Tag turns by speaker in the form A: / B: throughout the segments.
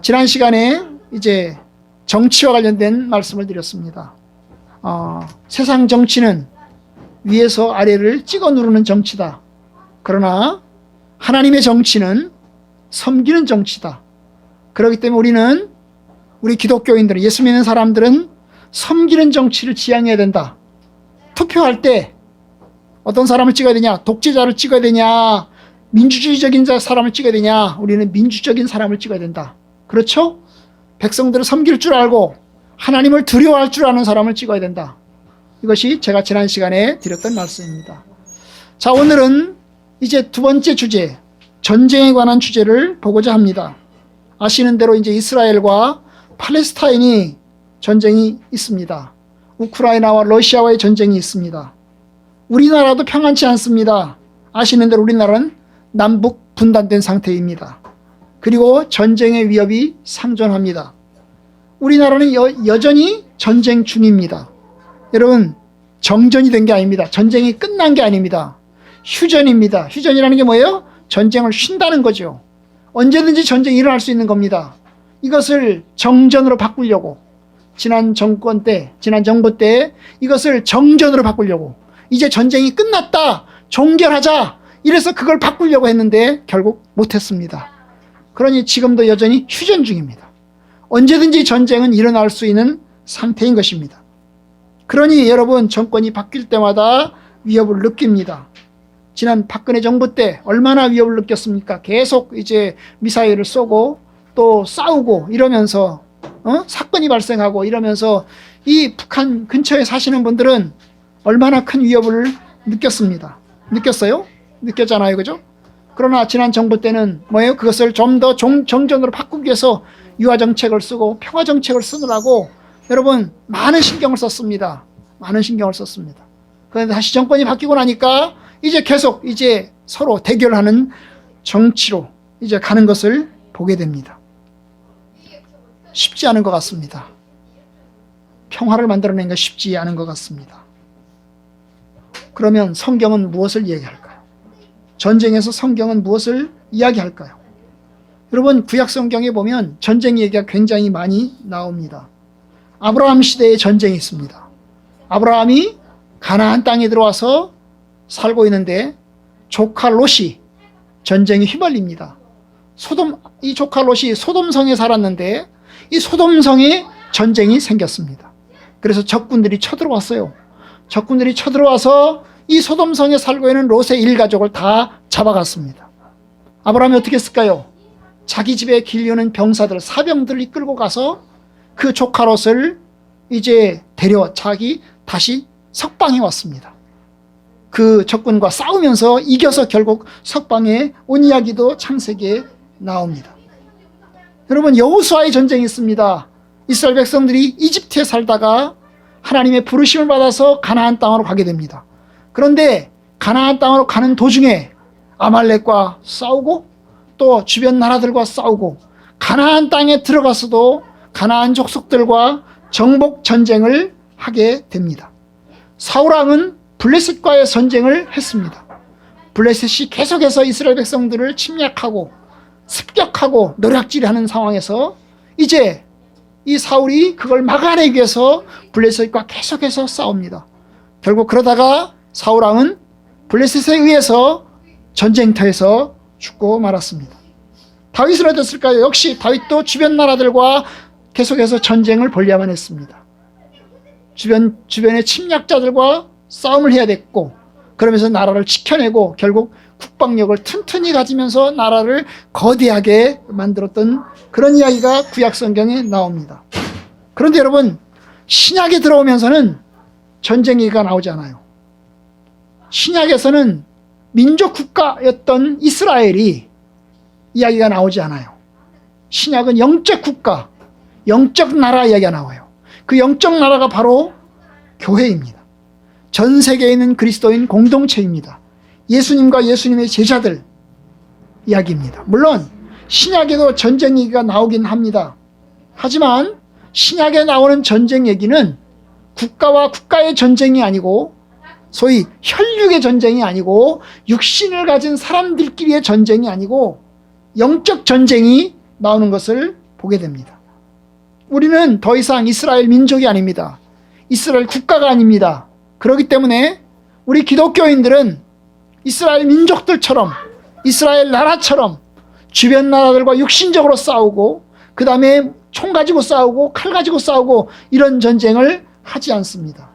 A: 지난 시간에 이제 정치와 관련된 말씀을 드렸습니다. 세상 정치는 위에서 아래를 찍어 누르는 정치다. 그러나 하나님의 정치는 섬기는 정치다. 그렇기 때문에 우리 기독교인들은, 예수 믿는 사람들은 섬기는 정치를 지향해야 된다. 투표할 때 어떤 사람을 찍어야 되냐? 독재자를 찍어야 되냐? 민주주의적인 사람을 찍어야 되냐? 우리는 민주적인 사람을 찍어야 된다. 그렇죠? 백성들을 섬길 줄 알고 하나님을 두려워할 줄 아는 사람을 찍어야 된다. 이것이 제가 지난 시간에 드렸던 말씀입니다. 자, 오늘은 이제 두 번째 주제, 전쟁에 관한 주제를 보고자 합니다. 아시는 대로 이제 이스라엘과 팔레스타인이 전쟁이 있습니다. 우크라이나와 러시아와의 전쟁이 있습니다. 우리나라도 평안치 않습니다. 아시는 대로 우리나라는 남북 분단된 상태입니다. 그리고 전쟁의 위협이 상존합니다. 우리나라는 여전히 전쟁 중입니다. 여러분, 정전이 된 게 아닙니다. 전쟁이 끝난 게 아닙니다. 휴전입니다. 휴전이라는 게 뭐예요? 전쟁을 쉰다는 거죠. 언제든지 전쟁이 일어날 수 있는 겁니다. 이것을 정전으로 바꾸려고 지난 정부 때 이것을 정전으로 바꾸려고, 이제 전쟁이 끝났다, 종결하자, 이래서 그걸 바꾸려고 했는데 결국 못했습니다. 그러니 지금도 여전히 휴전 중입니다. 언제든지 전쟁은 일어날 수 있는 상태인 것입니다. 그러니 여러분, 정권이 바뀔 때마다 위협을 느낍니다. 지난 박근혜 정부 때 얼마나 위협을 느꼈습니까? 계속 이제 미사일을 쏘고 또 싸우고 이러면서 사건이 발생하고 이러면서 이 북한 근처에 사시는 분들은 얼마나 큰 위협을 느꼈습니다. 느꼈어요? 느꼈잖아요. 그죠? 그러나 지난 정부 때는 뭐예요? 그것을 좀 더 정전으로 바꾸기 위해서 유화정책을 쓰고 평화정책을 쓰느라고 여러분 많은 신경을 썼습니다. 많은 신경을 썼습니다. 그런데 다시 정권이 바뀌고 나니까 이제 계속 이제 서로 대결하는 정치로 이제 가는 것을 보게 됩니다. 쉽지 않은 것 같습니다. 평화를 만들어내는 게 쉽지 않은 것 같습니다. 그러면 성경은 무엇을 이야기할까요? 전쟁에서 성경은 무엇을 이야기할까요? 여러분, 구약 성경에 보면 전쟁 얘기가 굉장히 많이 나옵니다. 아브라함 시대에 전쟁이 있습니다. 아브라함이 가나안 땅에 들어와서 살고 있는데 조카 롯이 전쟁에 휘말립니다. 이 조카 롯이 소돔성에 살았는데 이 소돔성에 전쟁이 생겼습니다. 그래서 적군들이 쳐들어왔어요. 적군들이 쳐들어와서 이 소돔성에 살고 있는 롯의 일가족을 다 잡아갔습니다. 아브라함이 어떻게 했을까요? 자기 집에 길려는 병사들, 사병들을 이끌고 가서 그 조카 롯을 이제 자기 다시 석방해 왔습니다. 그 적군과 싸우면서 이겨서 결국 석방해 온 이야기도 창세기에 나옵니다. 여러분, 여호수아의 전쟁이 있습니다. 이스라엘 백성들이 이집트에 살다가 하나님의 부르심을 받아서 가나안 땅으로 가게 됩니다. 그런데 가나안 땅으로 가는 도중에 아말렉과 싸우고 또 주변 나라들과 싸우고 가나안 땅에 들어가서도 가나안 족속들과 정복 전쟁을 하게 됩니다. 사울왕은 블레셋과의 전쟁을 했습니다. 블레셋이 계속해서 이스라엘 백성들을 침략하고 습격하고 노략질하는 상황에서 이제 이 사울이 그걸 막아내기 위해서 블레셋과 계속해서 싸웁니다. 결국 그러다가 사울왕은 블레셋에 의해서 전쟁터에서 죽고 말았습니다. 다윗은 어땠을까요? 역시 다윗도 주변 나라들과 계속해서 전쟁을 벌려야만 했습니다. 주변의 침략자들과 싸움을 해야 됐고, 그러면서 나라를 지켜내고 결국 국방력을 튼튼히 가지면서 나라를 거대하게 만들었던 그런 이야기가 구약 성경에 나옵니다. 그런데 여러분, 신약에 들어오면서는 전쟁 얘기가 나오지 않아요. 신약에서는 민족 국가였던 이스라엘이 이야기가 나오지 않아요. 신약은 영적 국가, 영적 나라 이야기가 나와요. 그 영적 나라가 바로 교회입니다. 전 세계에 있는 그리스도인 공동체입니다. 예수님과 예수님의 제자들 이야기입니다. 물론 신약에도 전쟁 얘기가 나오긴 합니다. 하지만 신약에 나오는 전쟁 얘기는 국가와 국가의 전쟁이 아니고, 소위 혈육의 전쟁이 아니고, 육신을 가진 사람들끼리의 전쟁이 아니고 영적 전쟁이 나오는 것을 보게 됩니다. 우리는 더 이상 이스라엘 민족이 아닙니다. 이스라엘 국가가 아닙니다. 그렇기 때문에 우리 기독교인들은 이스라엘 민족들처럼, 이스라엘 나라처럼 주변 나라들과 육신적으로 싸우고, 그 다음에 총 가지고 싸우고 칼 가지고 싸우고 이런 전쟁을 하지 않습니다.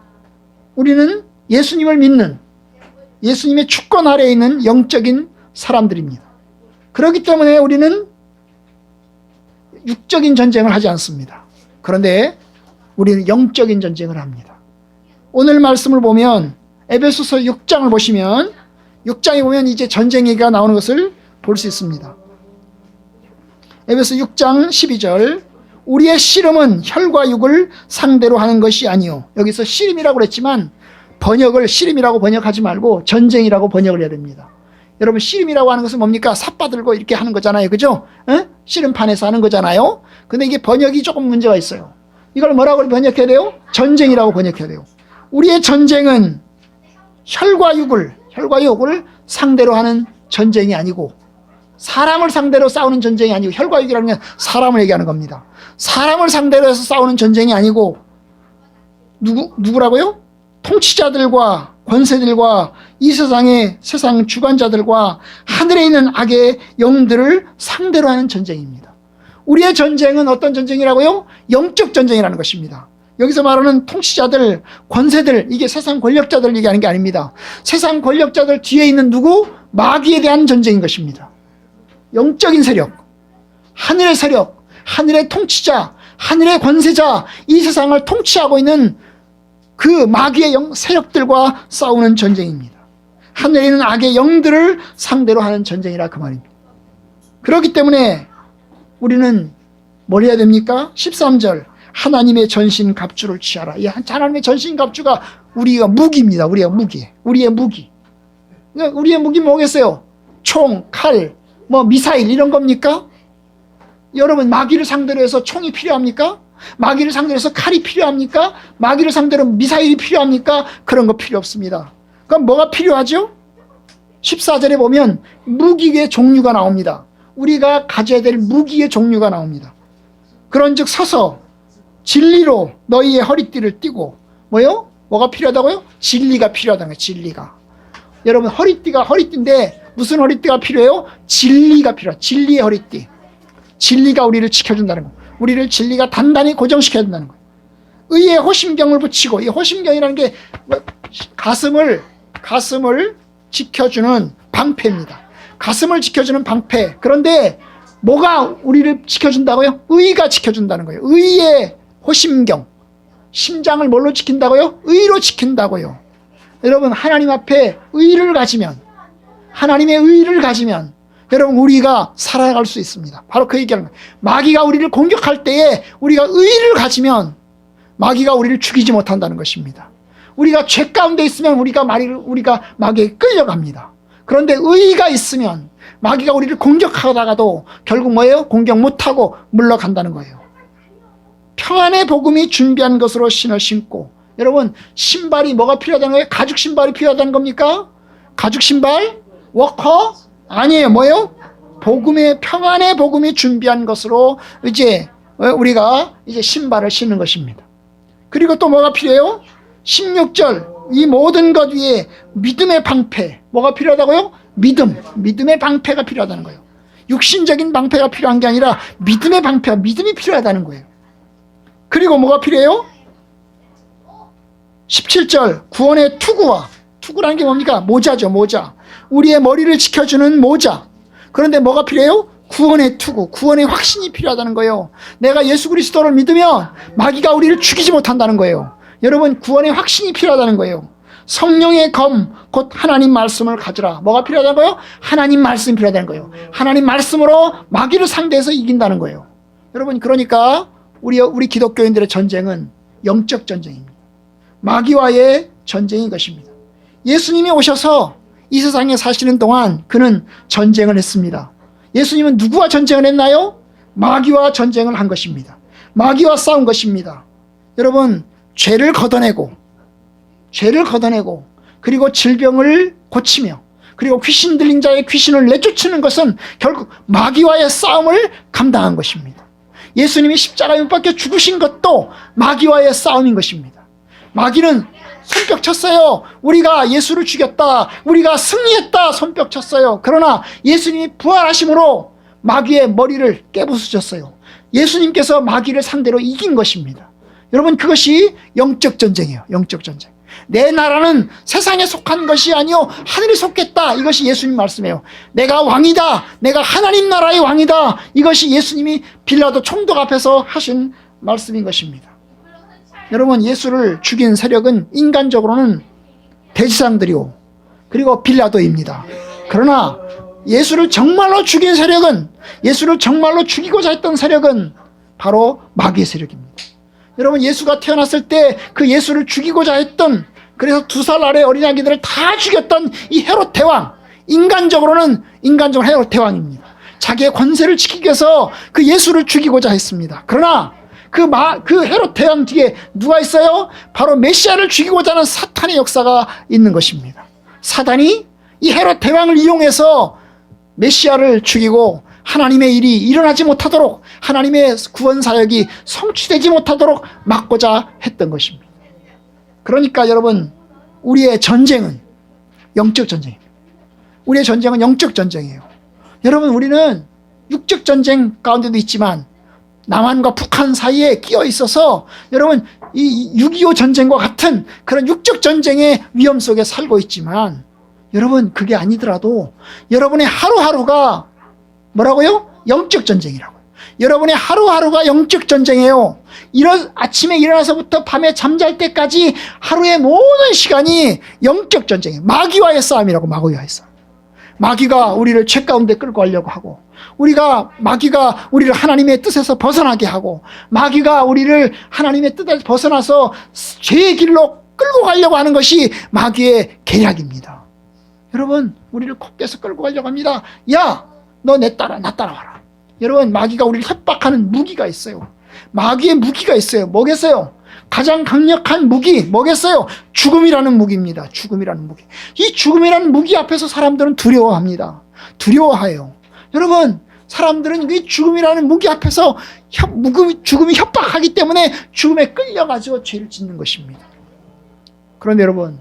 A: 우리는 예수님을 믿는, 예수님의 주권 아래에 있는 영적인 사람들입니다. 그렇기 때문에 우리는 육적인 전쟁을 하지 않습니다. 그런데 우리는 영적인 전쟁을 합니다. 오늘 말씀을 보면 에베소서 6장을 보시면, 6장에 보면 이제 전쟁 얘기가 나오는 것을 볼 수 있습니다. 에베소 6장 12절, 우리의 씨름은 혈과 육을 상대로 하는 것이 아니요. 여기서 씨름이라고 그랬지만 번역을 씨름이라고 번역하지 말고 전쟁이라고 번역을 해야 됩니다. 여러분, 씨름이라고 하는 것은 뭡니까? 삿바 들고 이렇게 하는 거잖아요. 그죠? 씨름판에서 하는 거잖아요. 근데 이게 번역이 조금 문제가 있어요. 이걸 뭐라고 번역해야 돼요? 전쟁이라고 번역해야 돼요. 우리의 전쟁은 혈과 육을 상대로 하는 전쟁이 아니고, 사람을 상대로 싸우는 전쟁이 아니고, 혈과 육이라는 건 사람을 얘기하는 겁니다. 사람을 상대로 해서 싸우는 전쟁이 아니고, 누구라고요? 통치자들과 권세들과 이 세상의 세상 주관자들과 하늘에 있는 악의 영들을 상대로 하는 전쟁입니다. 우리의 전쟁은 어떤 전쟁이라고요? 영적 전쟁이라는 것입니다. 여기서 말하는 통치자들, 권세들, 이게 세상 권력자들 얘기하는 게 아닙니다. 세상 권력자들 뒤에 있는 누구? 마귀에 대한 전쟁인 것입니다. 영적인 세력, 하늘의 세력, 하늘의 통치자, 하늘의 권세자, 이 세상을 통치하고 있는 그 마귀의 세력들과 싸우는 전쟁입니다. 하늘에 있는 악의 영들을 상대로 하는 전쟁이라 그 말입니다. 그렇기 때문에 우리는 뭘 해야 됩니까? 13절, 하나님의 전신 갑주를 취하라. 이 하나님의 전신 갑주가 우리가 무기입니다. 우리의 무기. 우리의 무기 뭐겠어요? 총, 칼, 미사일 이런 겁니까? 여러분, 마귀를 상대로 해서 총이 필요합니까? 마귀를 상대로 해서 칼이 필요합니까? 마귀를 상대로 미사일이 필요합니까? 그런 거 필요 없습니다. 그럼 뭐가 필요하죠? 14절에 보면 무기의 종류가 나옵니다. 우리가 가져야 될 무기의 종류가 나옵니다. 그런즉 서서 진리로 너희의 허리띠를 띠고, 뭐가 필요하다고요? 진리가 필요하다는 거예요. 진리가. 여러분, 허리띠인데 무슨 허리띠가 필요해요? 진리가 필요해요. 진리의 허리띠. 진리가 우리를 지켜준다는 거예요. 우리를 진리가 단단히 고정시켜야 된다는 거예요. 의의 호심경을 붙이고, 이 호심경이라는 게 가슴을 지켜주는 방패입니다. 가슴을 지켜주는 방패. 그런데 뭐가 우리를 지켜준다고요? 의가 지켜준다는 거예요. 의의 호심경. 심장을 뭘로 지킨다고요? 의로 지킨다고요. 여러분, 하나님 앞에 하나님의 의를 가지면 여러분, 우리가 살아갈 수 있습니다. 바로 그 얘기하는 거예요. 마귀가 우리를 공격할 때에 우리가 의를 가지면 마귀가 우리를 죽이지 못한다는 것입니다. 우리가 죄 가운데 있으면 우리가 마귀에 끌려갑니다. 그런데 의가 있으면 마귀가 우리를 공격하다가도 결국 뭐예요? 공격 못하고 물러간다는 거예요. 평안의 복음이 준비한 것으로 신을 신고, 여러분, 신발이 뭐가 필요하다는 거예요? 가죽 신발이 필요하다는 겁니까? 가죽 신발? 워커? 아니에요. 뭐예요? 평안의 복음이 준비한 것으로 이제 우리가 이제 신발을 신는 것입니다. 그리고 또 뭐가 필요해요? 16절, 이 모든 것 위에 믿음의 방패. 뭐가 필요하다고요? 믿음의 방패가 필요하다는 거예요. 육신적인 방패가 필요한 게 아니라 믿음의 방패가, 믿음이 필요하다는 거예요. 그리고 뭐가 필요해요? 17절, 구원의 투구라는 게 뭡니까? 모자죠, 모자. 우리의 머리를 지켜주는 모자. 그런데 뭐가 필요해요? 구원의 투구, 구원의 확신이 필요하다는 거예요. 내가 예수 그리스도를 믿으면 마귀가 우리를 죽이지 못한다는 거예요. 여러분, 구원의 확신이 필요하다는 거예요. 성령의 검, 곧 하나님 말씀을 가지라. 뭐가 필요하다는 거예요? 하나님 말씀이 필요하다는 거예요. 하나님 말씀으로 마귀를 상대해서 이긴다는 거예요. 여러분, 그러니까 우리 기독교인들의 전쟁은 영적 전쟁입니다. 마귀와의 전쟁인 것입니다. 예수님이 오셔서 이 세상에 사시는 동안 그는 전쟁을 했습니다. 예수님은 누구와 전쟁을 했나요? 마귀와 전쟁을 한 것입니다. 마귀와 싸운 것입니다. 여러분, 죄를 걷어내고 그리고 질병을 고치며 그리고 귀신 들린 자의 귀신을 내쫓는 것은 결국 마귀와의 싸움을 감당한 것입니다. 예수님이 십자가에 못 박혀 죽으신 것도 마귀와의 싸움인 것입니다. 마귀는 손뼉 쳤어요. 우리가 예수를 죽였다, 우리가 승리했다, 손뼉 쳤어요. 그러나 예수님이 부활하심으로 마귀의 머리를 깨부수셨어요. 예수님께서 마귀를 상대로 이긴 것입니다. 여러분, 그것이 영적 전쟁이에요. 영적 전쟁. 내 나라는 세상에 속한 것이 아니요 하늘에 속했다. 이것이 예수님 말씀이에요. 내가 왕이다, 내가 하나님 나라의 왕이다. 이것이 예수님이 빌라도 총독 앞에서 하신 말씀인 것입니다. 여러분, 예수를 죽인 세력은 인간적으로는 대지상들이요 그리고 빌라도입니다. 그러나 예수를 정말로 죽인 세력은, 예수를 정말로 죽이고자 했던 세력은 바로 마귀의 세력입니다. 여러분, 예수가 태어났을 때 그 예수를 죽이고자 했던, 그래서 2살 아래 어린아기들을 다 죽였던 이 헤롯 대왕, 인간적으로 헤롯 대왕입니다. 자기의 권세를 지키기 위해서 그 예수를 죽이고자 했습니다. 그러나 그 헤롯 대왕 뒤에 누가 있어요? 바로 메시아를 죽이고자 하는 사탄의 역사가 있는 것입니다. 사단이 이 헤롯 대왕을 이용해서 메시아를 죽이고 하나님의 일이 일어나지 못하도록, 하나님의 구원 사역이 성취되지 못하도록 막고자 했던 것입니다. 그러니까 여러분, 우리의 전쟁은 영적 전쟁입니다. 우리의 전쟁은 영적 전쟁이에요. 여러분, 우리는 육적 전쟁 가운데도 있지만 남한과 북한 사이에 끼어 있어서 여러분, 이 6.25 전쟁과 같은 그런 육적 전쟁의 위험 속에 살고 있지만, 여러분, 그게 아니더라도 여러분의 하루하루가 뭐라고요? 영적 전쟁이라고요. 여러분의 하루하루가 영적 전쟁이에요. 아침에 일어나서부터 밤에 잠잘 때까지 하루의 모든 시간이 영적 전쟁이에요. 마귀와의 싸움이라고. 마귀와의 싸움. 마귀가 우리를 죄 가운데 끌고 가려고 하고, 마귀가 우리를 하나님의 뜻에서 벗어나게 하고, 마귀가 우리를 하나님의 뜻에서 벗어나서 죄의 길로 끌고 가려고 하는 것이 마귀의 계략입니다. 여러분, 우리를 콧대서 끌고 가려고 합니다. 야, 너 나 따라와라. 여러분, 마귀가 우리를 협박하는 무기가 있어요. 마귀의 무기가 있어요. 뭐겠어요? 가장 강력한 무기 뭐겠어요? 죽음이라는 무기입니다. 죽음이라는 무기. 이 죽음이라는 무기 앞에서 사람들은 두려워합니다. 두려워해요. 여러분, 사람들은 이 죽음이라는 무기 앞에서 죽음이 협박하기 때문에 죽음에 끌려가지고 죄를 짓는 것입니다. 그런데 여러분,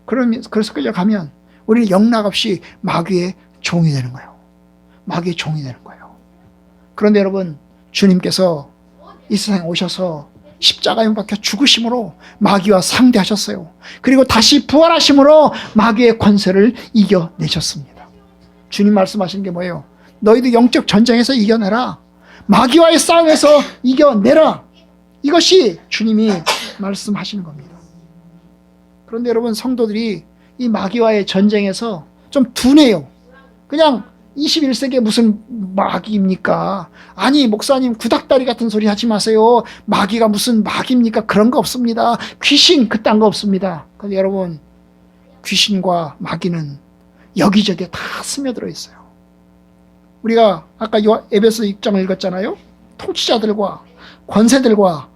A: 그래서 끌려가면 우리는 영락없이 마귀의 종이 되는 거예요. 마귀의 종이 되는 거예요. 그런데 여러분, 주님께서 이 세상에 오셔서 십자가에 못 박혀 죽으심으로 마귀와 상대하셨어요. 그리고 다시 부활하심으로 마귀의 권세를 이겨내셨습니다. 주님 말씀하시는 게 뭐예요? 너희도 영적 전쟁에서 이겨내라. 마귀와의 싸움에서 이겨내라. 이것이 주님이 말씀하시는 겁니다. 그런데 여러분, 성도들이 이 마귀와의 전쟁에서 좀 둔해요. 그냥 21세기에 무슨 마귀입니까? 아니, 목사님 구닥다리 같은 소리 하지 마세요. 마귀가 무슨 마귀입니까? 그런 거 없습니다. 귀신 그딴 거 없습니다. 근데 여러분, 귀신과 마귀는 여기저기에 다 스며들어 있어요. 우리가 아까 에베소 6장을 읽었잖아요. 통치자들과 권세들과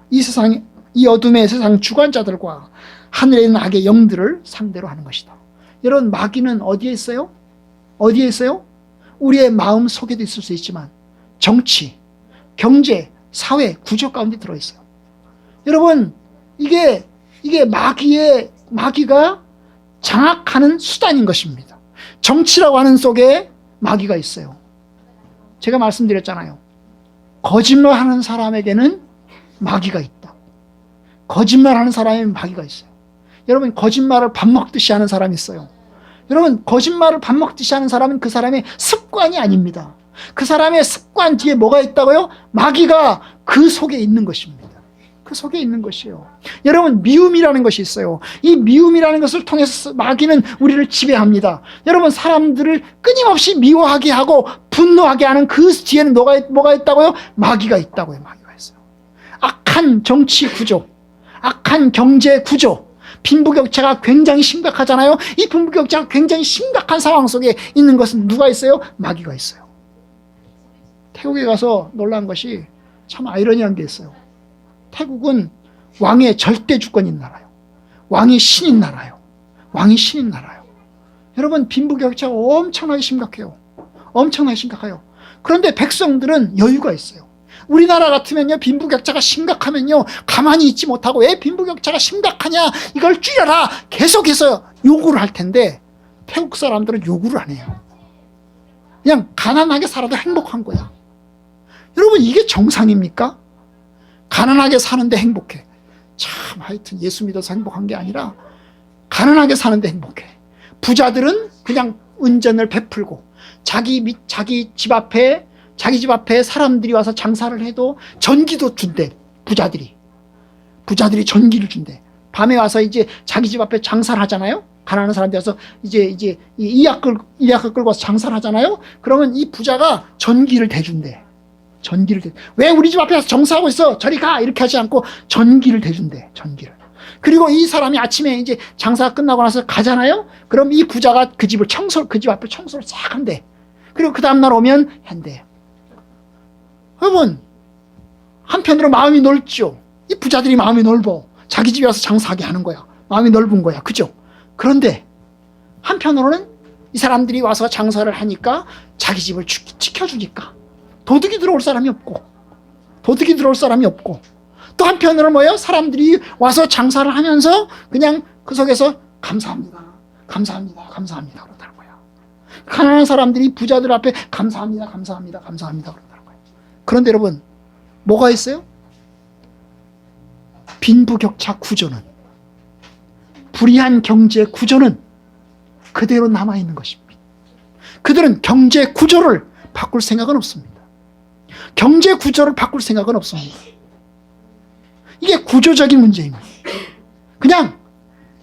A: 이 어둠의 세상 주관자들과 하늘에 있는 악의 영들을 상대로 하는 것이다. 여러분, 마귀는 어디에 있어요? 어디에 있어요? 우리의 마음 속에도 있을 수 있지만 정치, 경제, 사회, 구조 가운데 들어있어요. 여러분, 이게 마귀가 장악하는 수단인 것입니다. 정치라고 하는 속에 마귀가 있어요. 제가 말씀드렸잖아요. 거짓말하는 사람에게는 마귀가 있다. 거짓말하는 사람에게는 마귀가 있어요. 여러분, 거짓말을 밥 먹듯이 하는 사람이 있어요. 여러분, 거짓말을 밥 먹듯이 하는 사람은 그 사람의 습관이 아닙니다. 그 사람의 습관 뒤에 뭐가 있다고요? 마귀가 그 속에 있는 것입니다. 그 속에 있는 것이에요. 여러분, 미움이라는 것이 있어요. 이 미움이라는 것을 통해서 마귀는 우리를 지배합니다. 여러분, 사람들을 끊임없이 미워하게 하고 분노하게 하는 그 뒤에는 뭐가 있다고요? 마귀가 있다고요. 마귀가 있어요. 악한 정치 구조, 악한 경제 구조, 빈부격차가 굉장히 심각하잖아요. 이 빈부격차가 굉장히 심각한 상황 속에 있는 것은 누가 있어요? 마귀가 있어요. 태국에 가서 놀란 것이 참 아이러니한 게 있어요. 태국은 왕의 절대 주권인 나라예요. 왕이 신인 나라예요. 왕이 신인 나라예요. 여러분, 빈부격차가 엄청나게 심각해요. 엄청나게 심각해요. 그런데 백성들은 여유가 있어요. 우리나라 같으면요, 빈부격차가 심각하면요, 가만히 있지 못하고 왜 빈부격차가 심각하냐, 이걸 줄여라, 계속해서 요구를 할 텐데, 태국 사람들은 요구를 안 해요. 그냥 가난하게 살아도 행복한 거야. 여러분, 이게 정상입니까? 가난하게 사는데 행복해. 참, 하여튼 예수 믿어서 행복한 게 아니라 가난하게 사는데 행복해. 부자들은 그냥 은전을 베풀고 자기 집 앞에 사람들이 와서 장사를 해도 전기도 준대. 부자들이 전기를 준대. 밤에 와서 이제 자기 집 앞에 장사를 하잖아요. 가난한 사람들이 와서 이제 이약 끌고 와서 장사를 하잖아요. 그러면 이 부자가 전기를 대준대. 왜 우리 집 앞에 와서 정사하고 있어? 저리 가! 이렇게 하지 않고 전기를 대준대. 전기를. 그리고 이 사람이 아침에 이제 장사가 끝나고 나서 가잖아요. 그럼 이 부자가 그 집 앞에 청소를 싹 한대. 그리고 그 다음날 오면 한대. 여러분, 한편으로 마음이 넓죠. 이 부자들이 마음이 넓어. 자기 집에 와서 장사하게 하는 거야. 마음이 넓은 거야. 그죠? 그런데 한편으로는 이 사람들이 와서 장사를 하니까 자기 집을 지켜주니까 도둑이 들어올 사람이 없고 또 한편으로는 뭐예요? 사람들이 와서 장사를 하면서 그냥 그 속에서 감사합니다 그러다는 거야. 가난한 사람들이 부자들 앞에 감사합니다 그러다는 거야. 그런데 여러분, 뭐가 있어요? 빈부격차 구조는, 불이한 경제 구조는 그대로 남아있는 것입니다. 그들은 경제 구조를 바꿀 생각은 없습니다. 경제 구조를 바꿀 생각은 없습니다. 이게 구조적인 문제입니다. 그냥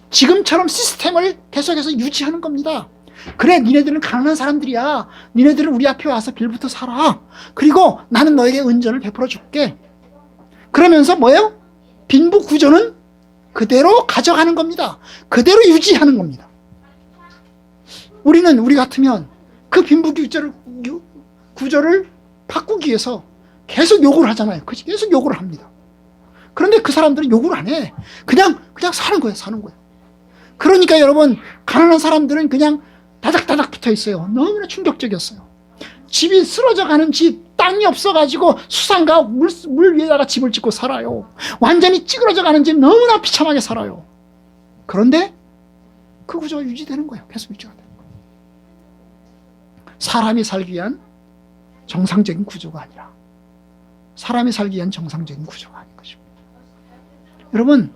A: 지금처럼 시스템을 계속해서 유지하는 겁니다. 그래, 니네들은 가난한 사람들이야. 니네들은 우리 앞에 와서 빌부터 살아. 그리고 나는 너에게 은전을 베풀어 줄게. 그러면서 뭐예요? 빈부 구조는 그대로 가져가는 겁니다. 그대로 유지하는 겁니다. 우리 같으면 그 빈부 구조를 바꾸기 위해서 계속 요구를 하잖아요. 계속 요구를 합니다. 그런데 그 사람들은 요구를 안 해. 그냥 사는 거예요. 그러니까 여러분, 가난한 사람들은 그냥 다닥다닥 붙어 있어요. 너무나 충격적이었어요. 집이 쓰러져 가는 집, 땅이 없어가지고 수상가 물 위에다가 집을 짓고 살아요. 완전히 찌그러져 가는 집, 너무나 비참하게 살아요. 그런데 그 구조가 유지되는 거예요. 계속 유지가 돼요. 사람이 살기 위한 정상적인 구조가 아니라 사람이 살기 위한 정상적인 구조가 아닌 것입니다. 여러분,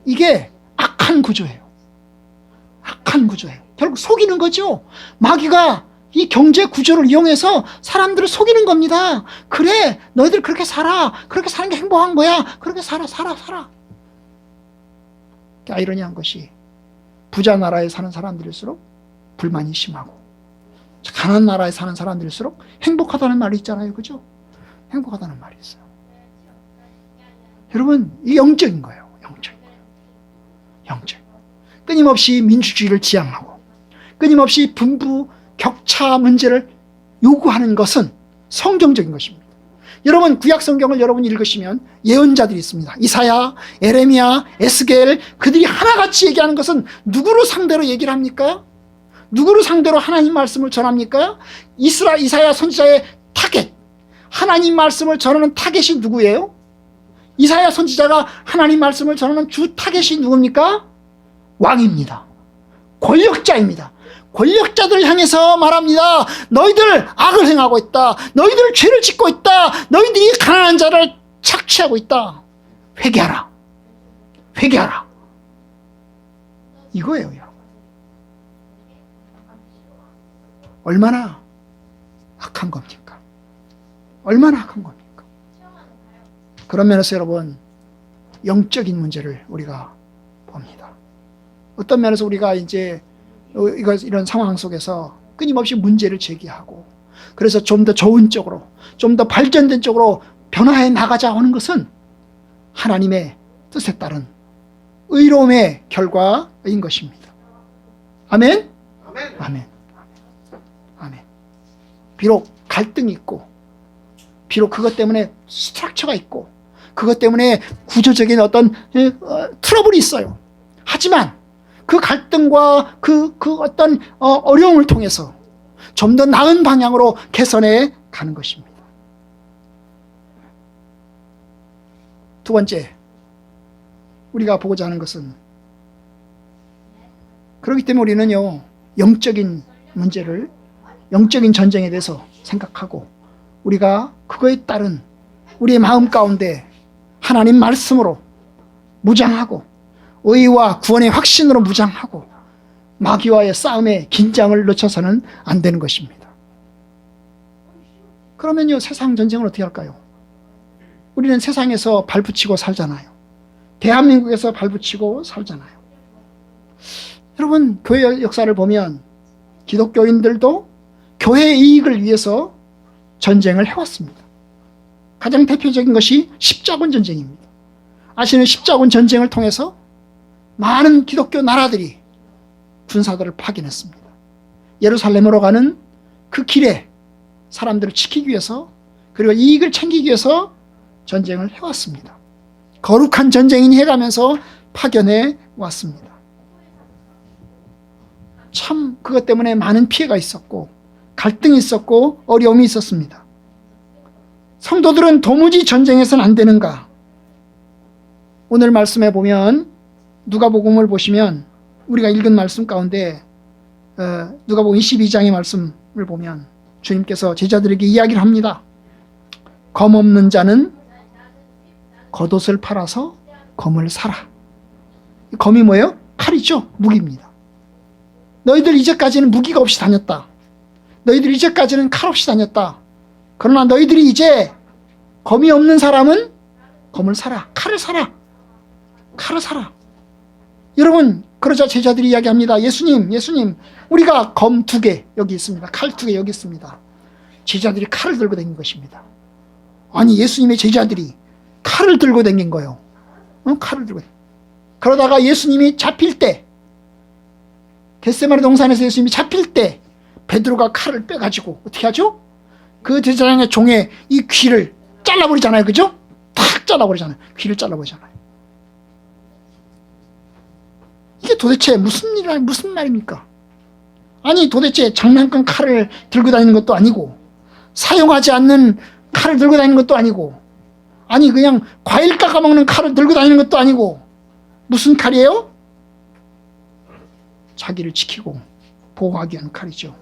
A: 이게 악한 구조예요. 악한 구조예요. 결국 속이는 거죠. 마귀가 이 경제 구조를 이용해서 사람들을 속이는 겁니다. 그래, 너희들 그렇게 살아. 그렇게 사는 게 행복한 거야. 그렇게 살아. 아이러니한 것이, 부자 나라에 사는 사람들일수록 불만이 심하고 가난한 나라에 사는 사람들일수록 행복하다는 말이 있잖아요. 그죠? 행복하다는 말이 있어요. 여러분, 이게 영적인 거예요. 영적. 끊임없이 민주주의를 지향하고 끊임없이 분부 격차 문제를 요구하는 것은 성경적인 것입니다. 여러분, 구약 성경을 여러분이 읽으시면 예언자들이 있습니다. 이사야, 에레미야, 에스겔, 그들이 하나같이 얘기하는 것은 누구를 상대로 얘기를 합니까? 누구를 상대로 하나님 말씀을 전합니까? 이사야 선지자의 타겟, 하나님 말씀을 전하는 타겟이 누구예요? 이사야 선지자가 하나님 말씀을 전하는 주 타겟이 누굽니까? 왕입니다. 권력자입니다. 권력자들을 향해서 말합니다. 너희들 악을 행하고 있다. 너희들 죄를 짓고 있다. 너희들이 가난한 자를 착취하고 있다. 회개하라. 이거예요, 여러분. 얼마나 악한 겁니까? 그런 면에서 여러분, 영적인 문제를 우리가 봅니다. 어떤 면에서 우리가 이제 이런 상황 속에서 끊임없이 문제를 제기하고, 그래서 좀 더 좋은 쪽으로, 좀 더 발전된 쪽으로 변화해 나가자 하는 것은 하나님의 뜻에 따른 의로움의 결과인 것입니다. 아멘? 비록 갈등이 있고, 비록 그것 때문에 스트럭처가 있고, 그것 때문에 구조적인 어떤 트러블이 있어요. 하지만 그 갈등과 그 어떤 어려움을 통해서 좀 더 나은 방향으로 개선해 가는 것입니다. 두 번째, 우리가 보고자 하는 것은, 그렇기 때문에 우리는요, 영적인 문제를, 영적인 전쟁에 대해서 생각하고, 우리가 그거에 따른 우리의 마음 가운데 하나님 말씀으로 무장하고, 의와 구원의 확신으로 무장하고, 마귀와의 싸움에 긴장을 늦춰서는 안 되는 것입니다. 그러면요, 세상 전쟁을 어떻게 할까요? 우리는 세상에서 발붙이고 살잖아요. 대한민국에서 발붙이고 살잖아요. 여러분, 교회 역사를 보면 기독교인들도 교회의 이익을 위해서 전쟁을 해왔습니다. 가장 대표적인 것이 십자군 전쟁입니다. 아시는 십자군 전쟁을 통해서 많은 기독교 나라들이 군사들을 파견했습니다. 예루살렘으로 가는 그 길에 사람들을 지키기 위해서, 그리고 이익을 챙기기 위해서 전쟁을 해왔습니다. 거룩한 전쟁인 해가면서 파견해 왔습니다. 참 그것 때문에 많은 피해가 있었고, 갈등이 있었고, 어려움이 있었습니다. 성도들은 도무지 전쟁해서는 안 되는가? 오늘 말씀에 보면, 누가복음을 보시면 우리가 읽은 말씀 가운데 누가복음 22장의 말씀을 보면 주님께서 제자들에게 이야기를 합니다. 검 없는 자는 겉옷을 팔아서 검을 사라. 검이 뭐예요? 칼이죠. 무기입니다. 너희들 이제까지는 무기가 없이 다녔다. 너희들 이제까지는 칼 없이 다녔다. 그러나 너희들이 이제 검이 없는 사람은 검을 사라. 칼을 사라. 칼을 사라. 여러분, 그러자 제자들이 이야기합니다. 예수님, 우리가 검 2개 여기 있습니다. 칼 2개 여기 있습니다. 제자들이 칼을 들고 다닌 것입니다. 아니, 예수님의 제자들이 칼을 들고 다닌 거예요. 칼을 들고. 그러다가 예수님이 잡힐 때, 겟세마네 동산에서 예수님이 잡힐 때 베드로가 칼을 빼가지고 어떻게 하죠? 그 제사장의 종의 이 귀를 잘라버리잖아요. 그죠? 탁 잘라버리잖아요. 귀를 잘라버리잖아요. 이게 도대체 무슨 말입니까? 아니, 도대체 장난감 칼을 들고 다니는 것도 아니고, 사용하지 않는 칼을 들고 다니는 것도 아니고, 아니 그냥 과일 깎아먹는 칼을 들고 다니는 것도 아니고, 무슨 칼이에요? 자기를 지키고 보호하기 위한 칼이죠.